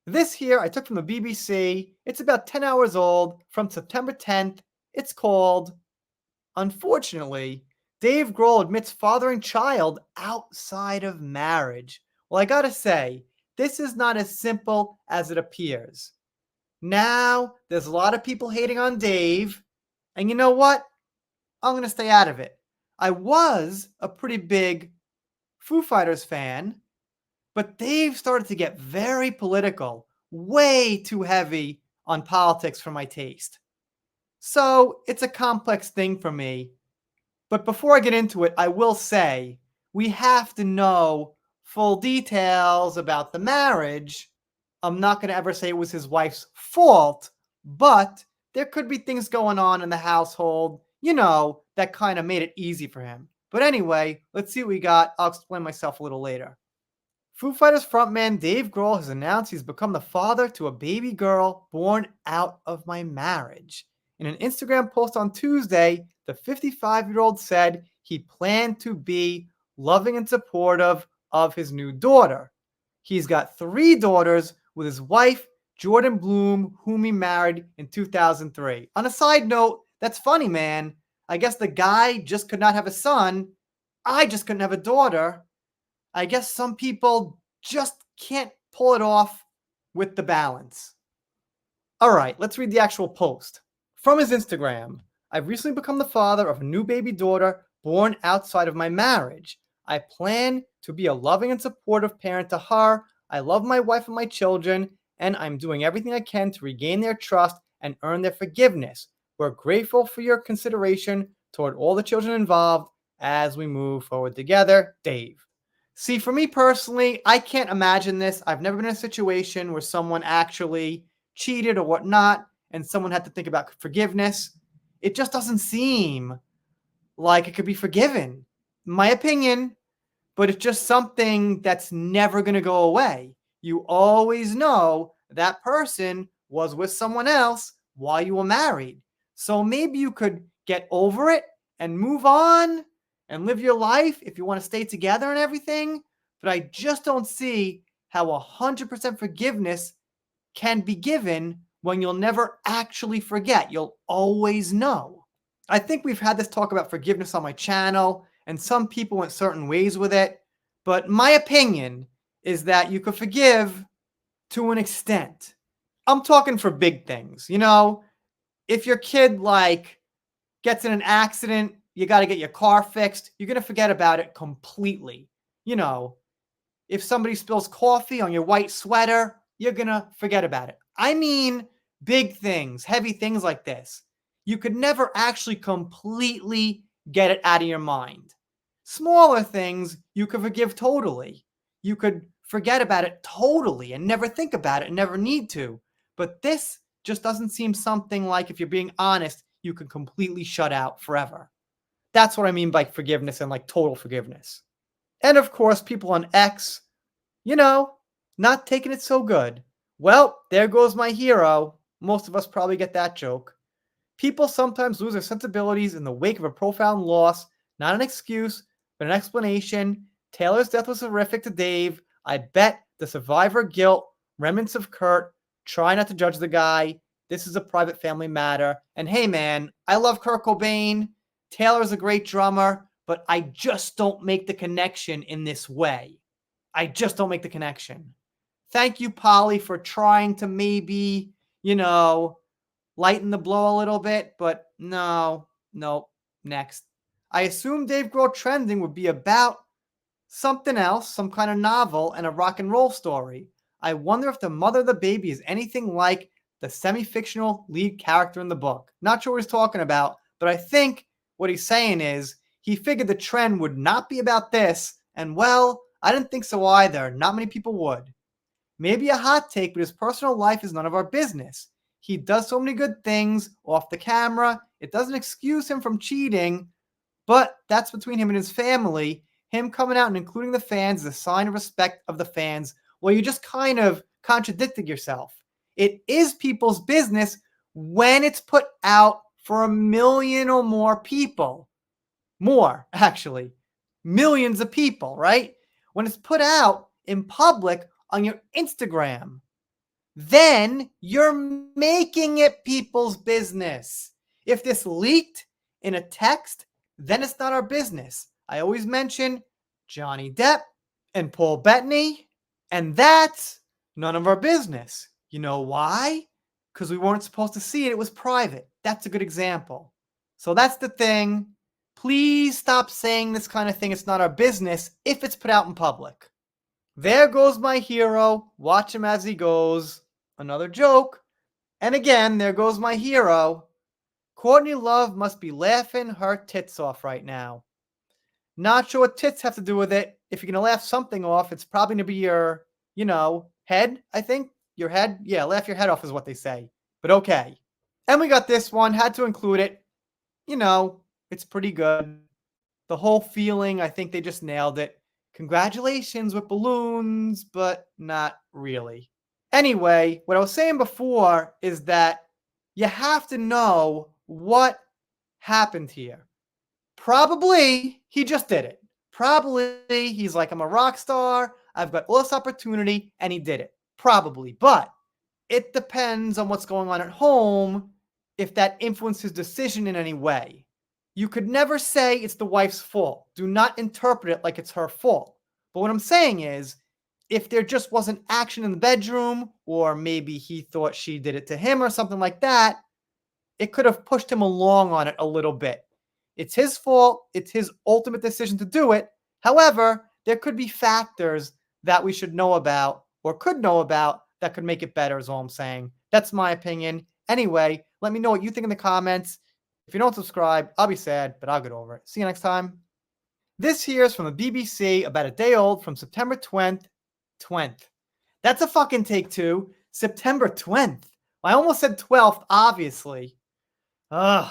This here I took from the BBC. It's about 10 hours old from September 10th. It's called, Unfortunately, Dave Grohl admits fathering child outside of marriage. Well, I gotta say, this is not as simple as it appears. Now, there's a lot of people hating on Dave, and you know what? I'm gonna stay out of it. I was a pretty big Foo Fighters fan, but they've started to get very political, way too heavy on politics for my taste. So it's a complex thing for me. But before I get into it, I will say we have to know full details about the marriage. I'm not going to ever say it was his wife's fault, but there could be things going on in the household, that kind of made it easy for him. But anyway, let's see what we got. I'll explain myself a little later. Foo Fighters frontman Dave Grohl has announced he's become the father to a baby girl born out of my marriage. In an Instagram post on Tuesday, the 55-year-old said he planned to be loving and supportive of his new daughter. He's got 3 daughters with his wife, Jordan Bloom, whom he married in 2003. On a side note, that's funny, man. I guess the guy just could not have a son. I just couldn't have a daughter. I guess some people just can't pull it off with the balance. All right, let's read the actual post. From his Instagram, I've recently become the father of a new baby daughter born outside of my marriage. I plan to be a loving and supportive parent to her. I love my wife and my children, and I'm doing everything I can to regain their trust and earn their forgiveness. We're grateful for your consideration toward all the children involved as we move forward together. Dave. See, for me personally, I can't imagine this. I've never been in a situation where someone actually cheated or whatnot, and someone had to think about forgiveness. It just doesn't seem like it could be forgiven. My opinion, but it's just something that's never going to go away. You always know that person was with someone else while you were married. So maybe you could get over it and move on and live your life if you want to stay together and everything. But I just don't see how 100% forgiveness can be given when you'll never actually forget. You'll always know. I think we've had this talk about forgiveness on my channel, and some people went certain ways with it. But my opinion is that you could forgive to an extent. I'm talking for big things. If your kid gets in an accident, you got to get your car fixed, you're going to forget about it completely. If somebody spills coffee on your white sweater, you're going to forget about it. I mean, big things, heavy things like this. You could never actually completely get it out of your mind. Smaller things, you could forgive totally. You could forget about it totally and never think about it and never need to. But this just doesn't seem something like, if you're being honest, you can completely shut out forever. That's what I mean by forgiveness and total forgiveness. And of course, people on X, not taking it so good. Well, there goes my hero. Most of us probably get that joke. People sometimes lose their sensibilities in the wake of a profound loss. Not an excuse, but an explanation. Taylor's death was horrific to Dave. I bet the survivor guilt, remnants of Kurt. Try not to judge the guy. This is a private family matter. And hey, man, I love Kurt Cobain. Taylor's a great drummer, but I just don't make the connection in this way. I just don't make the connection. Thank you, Polly, for trying to maybe, lighten the blow a little bit, but no, next. I assume Dave Grohl trending would be about something else, some kind of novel and a rock and roll story. I wonder if the mother of the baby is anything like the semi-fictional lead character in the book. Not sure what he's talking about, but I think what he's saying is he figured the trend would not be about this, and well, I didn't think so either. Not many people would. Maybe a hot take, but his personal life is none of our business. He does so many good things off the camera. It doesn't excuse him from cheating, but that's between him and his family. Him coming out and including the fans is a sign of respect of the fans. Well, you just kind of contradicted yourself. It is people's business when it's put out for 1 million or more people. More, actually. Millions of people, right? When it's put out in public on your Instagram. then you're making it people's business. If this leaked in a text, then it's not our business. I always mention Johnny Depp and Paul Bettany, and that's none of our business. You know why? Because we weren't supposed to see it. It was private. That's a good example. So that's the thing. Please stop saying this kind of thing. It's not our business if it's put out in public. There goes my hero. Watch him as he goes. Another joke. And again, there goes my hero. Courtney Love must be laughing her tits off right now. Not sure what tits have to do with it. If you're going to laugh something off, it's probably going to be your, head, I think. Your head? Yeah, laugh your head off is what they say. But okay. And we got this one. Had to include it. It's pretty good. The whole feeling, I think they just nailed it. Congratulations with balloons, but not really. Anyway, what I was saying before is that you have to know what happened here. Probably he just did it. Probably he's like, I'm a rock star. I've got all this opportunity, and he did it. Probably. But it depends on what's going on at home if that influenced his decision in any way. You could never say it's the wife's fault. Do not interpret it like it's her fault. But what I'm saying is, if there just wasn't action in the bedroom, or maybe he thought she did it to him or something like that, it could have pushed him along on it a little bit. It's his fault. It's his ultimate decision to do it. However, there could be factors that we should know about or could know about that could make it better, is all I'm saying. That's my opinion. Anyway, let me know what you think in the comments. If you don't subscribe, I'll be sad, but I'll get over it. See you next time. This here is from the BBC, about a day old, from September 20th. That's a fucking take two. September 20th. I almost said 12th, obviously. Ugh.